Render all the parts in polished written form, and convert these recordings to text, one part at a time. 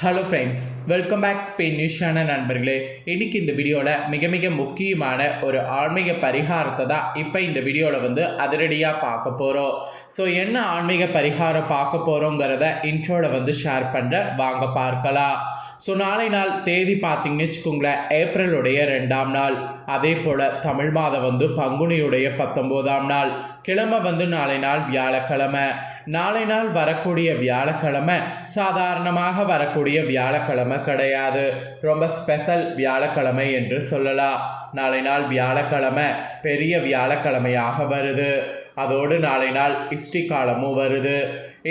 Hello friends, welcome back Spain news channel நண்பர்களே. இன்றைக்கி இந்த வீடியோவில் மிக முக்கியமான ஒரு ஆன்மீக பரிகாரத்தை தான் இப்போ இந்த வீடியோவில் அதிரடியாக பார்க்க போகிறோம். ஸோ என்ன ஆன்மீக பரிகாரம் பார்க்க போகிறோங்கிறத இன்ட்ரோவில் ஷேர் பண்ணுறேன், வாங்க பார்க்கலாம். ஸோ நாளை நாள் தேதி பார்த்திங்கன்னு வச்சுக்கோங்களேன், ஏப்ரலுடைய 2ஆம் நாள். அதே போல் தமிழ் மாதம் பங்குனியுடைய 19ஆம் நாள். கிழமை நாளை நாள் வியாழக்கிழமை. நாளை நாள் வரக்கூடிய வியாழக்கிழமை சாதாரணமாக வரக்கூடிய வியாழக்கிழமை கிடையாது, ரொம்ப ஸ்பெஷல் வியாழக்கிழமை என்று சொல்லலாம். நாளை நாள் வியாழக்கிழமை பெரிய வியாழக்கிழமையாக வருது. அதோடு நாளை நாள் இஷ்டி காலமும் வருது.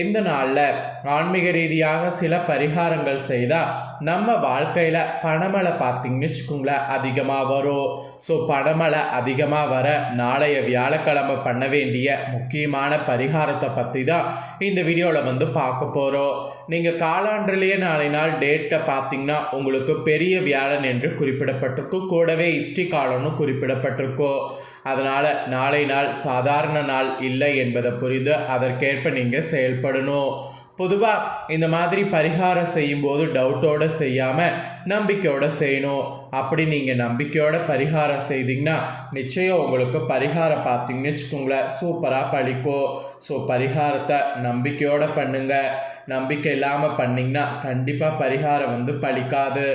இந்த நாளில் ஆன்மீக ரீதியாக சில பரிகாரங்கள் செய்தால் நம்ம வாழ்க்கையில் பணமழை பார்த்திங்கன்னு வச்சுக்கோங்களேன் அதிகமாக வரும். ஸோ பணமழை அதிகமாக வர நாளைய வியாழக்கிழமை பண்ண வேண்டிய முக்கியமான பரிகாரத்தை பற்றி தான் இந்த வீடியோவில் பார்க்க போகிறோம். நீங்கள் காலாண்டிலேயே நாளை நாள் டேட்டை பார்த்திங்கன்னா உங்களுக்கு பெரிய வியாழன் என்று குறிப்பிடப்பட்டிருக்கும், கூடவே இஷ்டி காலம்னு குறிப்பிடப்பட்டிருக்கும். அதனால் நாளை நாள் சாதாரண நாள் இல்லை என்பதை புரிந்து அதற்கேற்ப நீங்கள் செயல்படணும். பொதுவாக இந்த மாதிரி பரிகாரம் செய்யும்போது டவுட்டோடு செய்யாமல் நம்பிக்கையோடு செய்யணும். அப்படி நீங்கள் நம்பிக்கையோட பரிகாரம் செய்தீங்கன்னா நிச்சயம் உங்களுக்கு பரிகாரம் பார்த்திங்கன்னு வச்சுக்கோங்களேன் சூப்பராக பழிக்கும். ஸோ பரிகாரத்தை நம்பிக்கையோடு பண்ணுங்கள். நம்பிக்கை இல்லாமல் பண்ணிங்கன்னா கண்டிப்பாக பரிகாரம் பழிக்காது.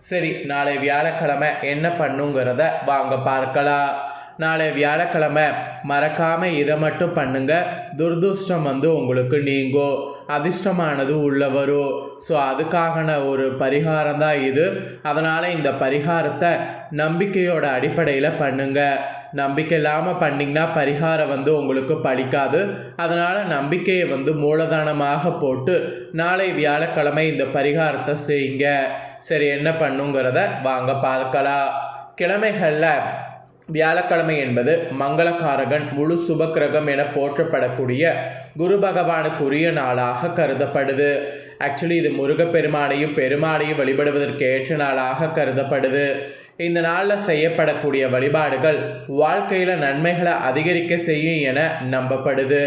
சரி, நாளை வியாழக்கிழமை என்ன பண்ணுங்கிறத வாங்க பார்க்கலாம். நாளை வியாழக்கிழமை மறக்காமல் இதை மட்டும் பண்ணுங்கள். துர்துஷ்டம் உங்களுக்கு நீங்கும், அதிர்ஷ்டமானது உள்ள வரும். ஸோ அதுக்கான ஒரு பரிகாரம் தான் இது. அதனால் இந்த பரிகாரத்தை நம்பிக்கையோட அடிப்படையில் பண்ணுங்கள். நம்பிக்கை இல்லாமல் பண்ணிங்கன்னா பரிகாரம் உங்களுக்கு பலிக்காது. அதனால் நம்பிக்கையை மூலதனமாக போட்டு நாளை வியாழக்கிழமை இந்த பரிகாரத்தை செய்யுங்க. சரி, என்ன பண்ணுங்கிறத வாங்க பார்க்கலாம். கிழமைகளில் வியாழக்கிழமை என்பது மங்களகாரகன், முழு சுபக்கிரகம் என போற்றப்படக்கூடிய குரு பகவானுக்குரிய நாளாக கருதப்படுது. ஆக்சுவலி இது முருகப்பெருமானையும் பெருமாளையும் வழிபடுவதற்கு ஏற்ற நாளாக கருதப்படுது. இந்த நாளில் செய்யப்படக்கூடிய வழிபாடுகள் வாழ்க்கையில் நன்மைகளை அதிகரிக்க செய்யும் என நம்பப்படுது.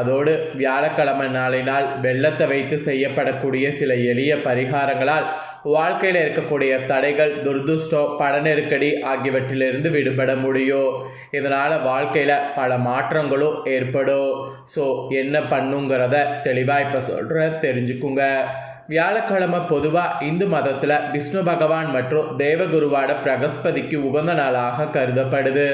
அதோடு வியாழக்கிழமை நாளை நாள் வெள்ளத்தை வைத்து செய்யப்படக்கூடிய சில எளிய பரிகாரங்களால் வாழ்க்கையில் இருக்கக்கூடிய தடைகள், துர்துஷ்டம், பண நெருக்கடி ஆகியவற்றிலிருந்து விடுபட முடியும். இதனால் வாழ்க்கையில் பல மாற்றங்களும் ஏற்படும். ஸோ என்ன பண்ணுங்கிறத தெளிவாக இப்போ சொல்கிறேன், தெரிஞ்சுக்குங்க. வியாழக்கிழமை பொதுவாக இந்து மதத்தில் விஷ்ணு பகவான் மற்றும் தேவகுருவான பிரகஸ்பதிக்கு உகந்த நாளாக கருதப்படுது.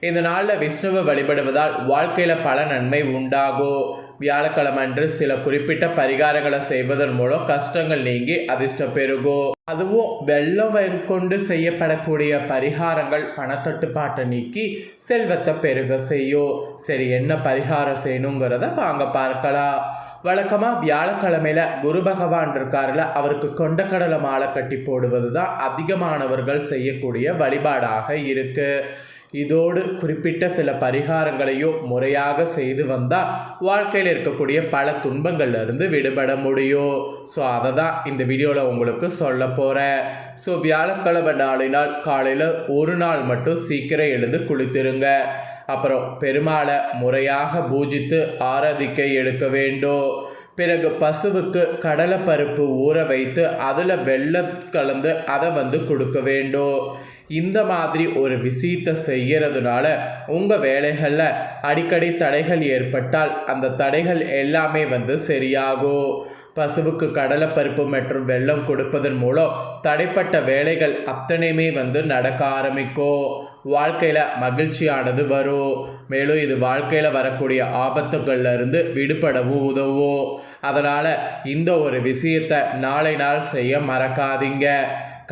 இந்த நாளில் விஷ்ணுவை வழிபடுவதால் வாழ்க்கையில் பல நன்மை உண்டாகும். வியாழக்கிழமை அன்று சில குறிப்பிட்ட பரிகாரங்களை செய்வதன் மூலம் கஷ்டங்கள் நீங்கி அதிர்ஷ்டம் பெருகும். அதுவும் வெள்ளம் கொண்டு செய்யப்படக்கூடிய பரிகாரங்கள் பணத்தட்டுப்பாட்டை நீக்கி செல்வத்தை பெருக செய்யும். சரி, என்ன பரிகாரம் செய்யணுங்கிறத வாங்க பார்க்கலாம். வழக்கமாக வியாழக்கிழமையில குரு பகவான் இருக்காருல, அவருக்கு கொண்டக்கடலை மாலை கட்டி போடுவது தான் அதிகமானவர்கள் செய்யக்கூடிய வழிபாடாக இருக்கு. இதோடு குறிப்பிட்ட சில பரிகாரங்களையும் முறையாக செய்து வந்தால் வாழ்க்கையில் இருக்கக்கூடிய பல துன்பங்கள்லேருந்து விடுபட முடியும். ஸோ அதை தான் இந்த வீடியோவில் உங்களுக்கு சொல்ல போகிறேன். ஸோ வியாழக்கிழமை நாளினால் காலையில் ஒரு நாள் மட்டும் சீக்கிரம் எழுந்து குளித்துருங்க. அப்புறம் பெருமாளை முறையாக பூஜித்து ஆராதிக்க எடுக்க வேண்டும். பிறகு பசுவுக்கு கடலைப்பருப்பு ஊற வைத்து அதில் வெல்லம் கலந்து அதை கொடுக்க வேண்டும். இந்த மாதிரி ஒரு விஷயத்தை செய்கிறதுனால உங்கள் வேலைகளில் அடிக்கடி தடைகள் ஏற்பட்டால் அந்த தடைகள் எல்லாமே சரியாகும். பசுவுக்கு கடலைப்பருப்பு மற்றும் வெல்லம் கொடுப்பதன் மூலம் தடைப்பட்ட வேலைகள் அத்தனையுமே நடக்க ஆரம்பிக்கும். வாழ்க்கையில் மகிழ்ச்சியானது வரும். மேலும் இது வாழ்க்கையில் வரக்கூடிய ஆபத்துகள்லேருந்து விடுபடவும் உதவும். அதனால் இந்த ஒரு விஷயத்தை நாளை நாள் செய்ய மறக்காதீங்க.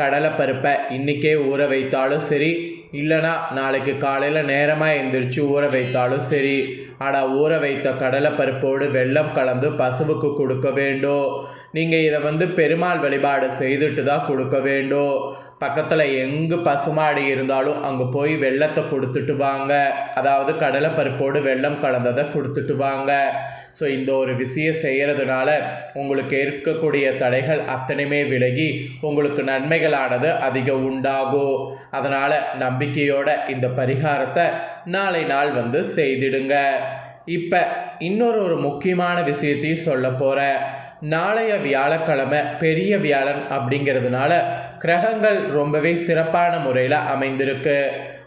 கடலைப்பருப்பை இன்றைக்கே ஊற வைத்தாலும் சரி, இல்லைனா நாளைக்கு காலையில் நேரமாக எழுந்திரிச்சு ஊற வைத்தாலும் சரி. ஆனால் ஊற வைத்த கடலைப்பருப்போடு வெல்லம் கலந்து பசுவுக்கு கொடுக்க வேண்டும். நீங்கள் இதை பெருமாள் வழிபாடு செய்துட்டு தான் கொடுக்க வேண்டும். பக்கத்தில் எங்கு பசுமாடு இருந்தாலும் அங்கே போய் வெள்ளத்தை கொடுத்துட்டு வாங்க. அதாவது கடலைப்பருப்போடு வெல்லம் கலந்ததை கொடுத்துட்டு வாங்க. ஸோ இந்த ஒரு விஷயம் செய்கிறதுனால உங்களுக்கு இருக்கக்கூடிய தடைகள் அத்தனையுமே விலகி உங்களுக்கு நன்மைகளானது அதிகம் உண்டாகும். அதனால் நம்பிக்கையோட இந்த பரிகாரத்தை நாளை நாள் செய்திடுங்க. இப்போ இன்னொரு முக்கியமான விஷயத்தையும் சொல்ல போகிறேன். நாளைய வியாழக்கிழமை பெரிய வியாழன் அப்படிங்கிறதுனால கிரகங்கள் ரொம்பவே சிறப்பான முறையில் அமைந்திருக்கு.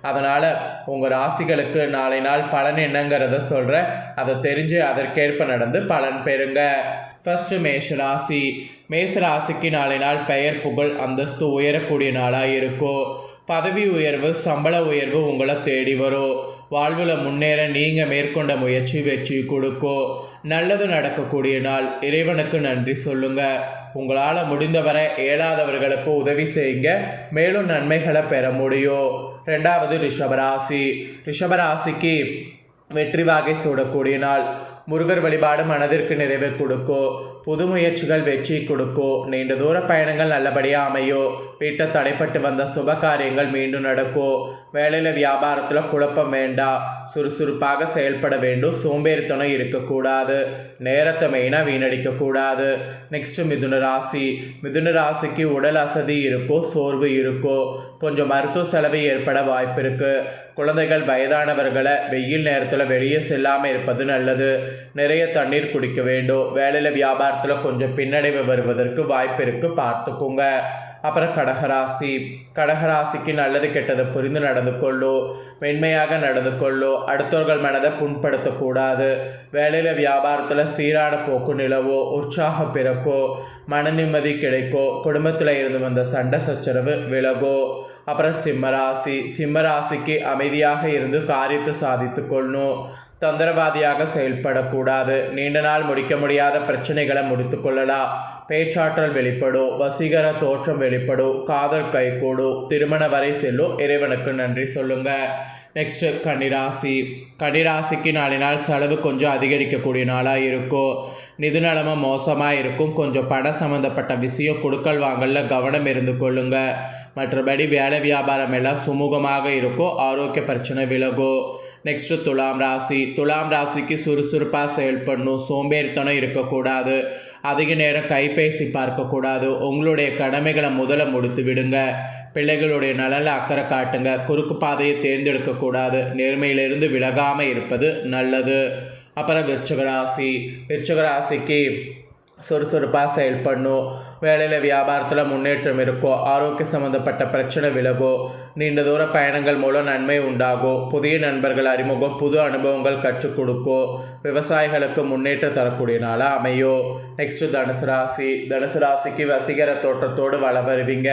அதனால் உங்கள் ராசிகளுக்கு நாளை நாள் பலன் என்னங்கிறத சொல்கிறேன். அதை தெரிஞ்சு அதற்கேற்ப நடந்து பலன் பெறுங்க. ஃபஸ்ட்டு மேஷராசி. மேஷராசிக்கு நாளை நாள் பெயர் புகழ் அந்தஸ்து உயரக்கூடிய நாளாக இருக்கும். பதவி உயர்வு சம்பள உயர்வு உங்களை தேடி வரும். வாழ்வில் முன்னேற நீங்கள் மேற்கொண்ட முயற்சி வெற்றி கொடுக்கும். நல்லது நடக்கக்கூடிய நாள். இறைவனுக்கு நன்றி சொல்லுங்க. உங்களால் முடிந்தவரை இயலாதவர்களுக்கு உதவி செய்யுங்க. மேலும் நன்மைகளை பெற முடியும். ரெண்டாவது ரிஷபராசி. ரிஷபராசிக்கு வெற்றி வாகை சூடக்கூடிய நாள். முருகர் வழிபாடு மனதிற்கு நிறைவு கொடுக்கும். புது முயற்சிகள் வெற்றி கொடுக்கும். நீண்ட தூர பயணங்கள் நல்லபடியாக அமையும். வீட்டை தடைப்பட்டு வந்த சுப காரியங்கள் மீண்டும் நடக்கும். வேலையில் வியாபாரத்தில் குழப்பம் வேண்டாம். சுறுசுறுப்பாக செயல்பட வேண்டும். சோம்பேறித்தனம் இருக்கக்கூடாது. நேரத்தை மெயினாக வீணடிக்கக்கூடாது. நெக்ஸ்ட்டு மிதுன ராசி. மிதுன ராசிக்கு உடல் அசதி இருக்கும். சோர்வு இருக்கும். கொஞ்சம் மருத்துவ செலவு ஏற்பட வாய்ப்பு இருக்குது. குழந்தைகள் வயதானவர்களை வெயில் நேரத்தில் வெளியே செல்லாமல் இருப்பது நல்லது. நிறைய தண்ணீர் குடிக்க வேண்டும். வேலையில் வியாபாரத்தில் கொஞ்சம் பின்னடைவு வருவதற்கு வாய்ப்பு இருக்குது, பார்த்துக்கோங்க. அப்புறம் கடகராசி. கடகராசிக்கு நல்லது கெட்டது புரிந்து நடந்து கொள்ளும். மென்மையாக நடந்து கொள்ளும். அடுத்தவர்கள் மனதை புண்படுத்தக்கூடாது. வேலையில் வியாபாரத்தில் சீரான போக்கு நிலவோ. உற்சாகம் பிறக்கோ. மன நிம்மதி கிடைக்கோ. குடும்பத்தில் இருந்து வந்த சண்டை சச்சரவு விலகோ. அப்புறம் சிம்மராசி. சிம்மராசிக்கு அமைதியாக இருந்து காரியத்தை சாதித்து கொள்ளணும். தொந்தரவாதியாக செயல்படக்கூடாது. நீண்ட நாள் முடிக்க முடியாத பிரச்சனைகளை முடித்து கொள்ளலாம். பேச்சாற்றல் வெளிப்படும். வசீகர தோற்றம் வெளிப்படும். காதல் கைகூடும். திருமண வரை செல்லும். இறைவனுக்கு நன்றி சொல்லுங்க. நெக்ஸ்ட்டு கன்னிராசி. கன்னிராசிக்கு நாளை நாள் செலவு கொஞ்சம் அதிகரிக்கக்கூடிய நாளாக இருக்கும். நிதி நிலைமை மோசமாக இருக்கும். கொஞ்சம் பணம் சம்மந்தப்பட்ட விஷயம் கொடுக்கல் வாங்கல கவனம் இருந்து கொள்ளுங்க. மற்றபடி வேலை வியாபாரம் எல்லாம் சுமூகமாக இருக்கும். ஆரோக்கிய பிரச்சனை விலகும். நெக்ஸ்ட்டு துலாம் ராசி. துலாம் ராசிக்கு சுறுசுறுப்பாக செயல்படணும். சோம்பேறித்தனம் இருக்கக்கூடாது. அதிக நேரம் கைபேசி பார்க்கக்கூடாது. உங்களுடைய கடமைகளை முதல்ல முடித்து விடுங்க. பிள்ளைகளுடைய நலனில் அக்கறை காட்டுங்க. குறுக்கு பாதையை தேர்ந்தெடுக்கக்கூடாது. நேர்மையிலிருந்து விலகாமல் இருப்பது நல்லது. அப்புறம் விருச்சிகராசி. விருச்சிகராசிக்கு சுறுசுறுப்பாக செயல்படணும். வேலையில் வியாபாரத்தில் முன்னேற்றம் இருக்கும். ஆரோக்கிய சம்மந்தப்பட்ட பிரச்சனை விலகும். நீண்ட தூர பயணங்கள் மூலம் நன்மை உண்டாகும். புதிய நண்பர்கள் அறிமுகம். புது அனுபவங்கள் கற்றுக் கொடுக்கும். விவசாயிகளுக்கு முன்னேற்றம் தரக்கூடிய நாளாக அமையும். நெக்ஸ்ட்டு தனுசு ராசி. தனுசு ராசிக்கு வசீகர தோற்றத்தோடு வள வருவீங்க.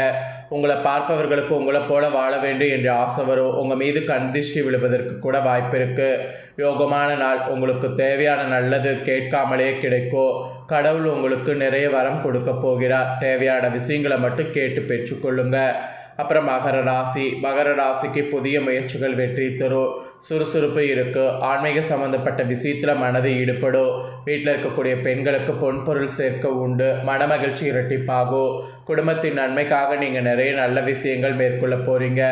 உங்களை பார்ப்பவர்களுக்கு உங்களை போல வாழ வேண்டும் என்ற ஆசை வரும். உங்கள் மீது கண் திருஷ்டி விழுவதற்கு கூட வாய்ப்பு இருக்குது. யோகமான நாள். உங்களுக்கு தேவையான நல்லது கேட்காமலே கிடைக்கும். கடவுள் உங்களுக்கு நிறைய வரம் கொடுக்க போகிறார். தேவையான விஷயங்களை மட்டும் கேட்டு பெற்றுக்கொள்ளுங்க. அப்புறம் மகர ராசி. மகர ராசிக்கு புதிய முயற்சிகள் வெற்றி தரும். சுறுசுறுப்பு இருக்குது. ஆன்மீக சம்மந்தப்பட்ட விஷயத்தில் மனது ஈடுபடும். வீட்டில் இருக்கக்கூடிய பெண்களுக்கு பொன்பொருள் சேர்க்க உண்டு. மனமகிழ்ச்சி இரட்டிப்பாகும். குடும்பத்தின் நன்மைக்காக நீங்கள் நிறைய நல்ல விஷயங்கள் மேற்கொள்ள போகிறீங்க.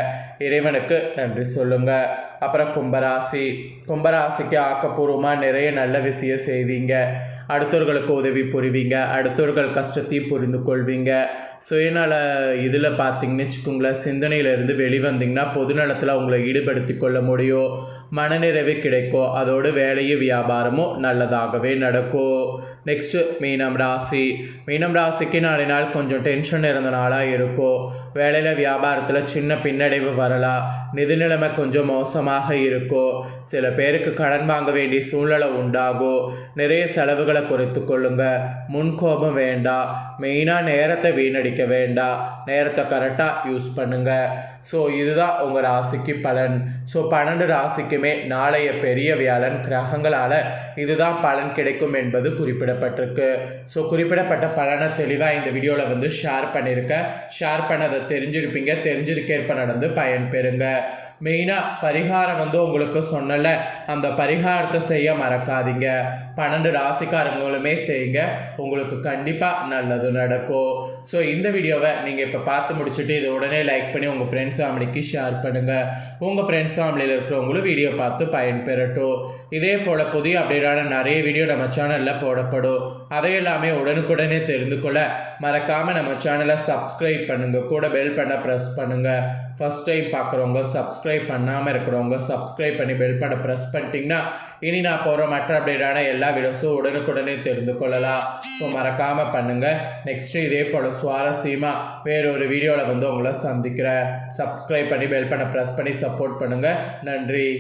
இறைவனுக்கு நன்றி சொல்லுங்கள். அப்புறம் கும்பராசி. கும்பராசிக்கு ஆக்கப்பூர்வமாக நிறைய நல்ல விஷயம் செய்வீங்க. அடுத்தவர்களுக்கு உதவி புரிவீங்க. அடுத்தவர்கள் கஷ்டத்தையும் புரிந்து கொள்வீங்க. சுயநல இதில் பார்த்தீங்கன்னு வச்சுக்கோங்களேன், சிந்தனையிலேருந்து வெளிவந்தீங்கன்னா பொதுநலத்தில் உங்களை ஈடுபடுத்தி கொள்ள முடியும். மனநிறைவு கிடைக்கும். அதோடு வேலையும் வியாபாரமும் நல்லதாகவே நடக்கும். நெக்ஸ்ட்டு மீனம் ராசி. மீனம் ராசிக்கு நாளை நாள் கொஞ்சம் டென்ஷன் இருந்த நாளாக இருக்கும். வேலையில் வியாபாரத்தில் சின்ன பின்னடைவு வரலாம். நிதி நிலைமை கொஞ்சம் மோசமாக இருக்கும். சில பேருக்கு கடன் வாங்க வேண்டிய சூழ்நிலை உண்டாகும். நிறைய செலவுகளை குறைத்து கொள்ளுங்க. முன்கோபம் வேண்டாம். மெயினாக நேரத்தை வீணடிக்க வேண்டாம். நேரத்தை கரெக்டாக யூஸ் பண்ணுங்கள். ஸோ இதுதான் உங்கள் ராசிக்கு பலன். ஸோ 12 ராசிக்குமே நாளைய பெரிய வியாழன் கிரகங்களால் இதுதான் பலன் கிடைக்கும் என்பது குறிப்பிடப்பட்டிருக்கு. ஸோ குறிப்பிடப்பட்ட பலனை தெளிவாக இந்த வீடியோவில் ஷேர் பண்ணியிருக்கேன். ஷேர் பண்ணதை தெரிஞ்சிருப்பீங்க. தெரிஞ்சதுக்கேற்ப நடந்து பயன் பெறுங்க. மெயினாக பரிகாரம் உங்களுக்கு சொன்னல, அந்த பரிகாரத்தை செய்ய மறக்காதீங்க. 12 ராசிக்காரங்களுமே செய்யுங்க. உங்களுக்கு கண்டிப்பாக நல்லது நடக்கும். ஸோ இந்த வீடியோவை நீங்கள் இப்போ பார்த்து முடிச்சுட்டு இதை உடனே லைக் பண்ணி உங்கள் ஃப்ரெண்ட்ஸ் ஃபேமிலிக்கு ஷேர் பண்ணுங்கள். உங்கள் ஃப்ரெண்ட்ஸ் ஃபேமிலியில் இருக்கிறவங்களும் வீடியோ பார்த்து பயன்பெறட்டும். இதே போல் புதிய அப்டேட்டான நிறைய வீடியோ நம்ம சேனலில் போடப்படும். அதையெல்லாமே உடனுக்குடனே தெரிந்து கொள்ள மறக்காமல் நம்ம சேனலை சப்ஸ்கிரைப் பண்ணுங்கள், கூட பெல் பண்ண ப்ரெஸ் பண்ணுங்கள். ஃபஸ்ட் டைம் பார்க்குறவங்க, சப்ஸ்கிரைப் பண்ணாமல் இருக்கிறவங்க சப்ஸ்கிரைப் பண்ணி பெல் பண்ண ப்ரெஸ் பண்ணிட்டீங்கன்னா இனி நான் போகிற மற்ற அப்டேட்டான எல்லா வீடியோஸும் உடனுக்குடனே தெரிந்து கொள்ளலாம். ஸோ மறக்காமல் பண்ணுங்கள். நெக்ஸ்ட்டு இதே போல் சுவாரஸ்யமாக வேறொரு வீடியோவில் உங்களை சந்திக்கிறேன். சப்ஸ்கிரைப் பண்ணி பெல் பண்ண ப்ரெஸ் பண்ணி சப்போர்ட் பண்ணுங்கள். நன்றி.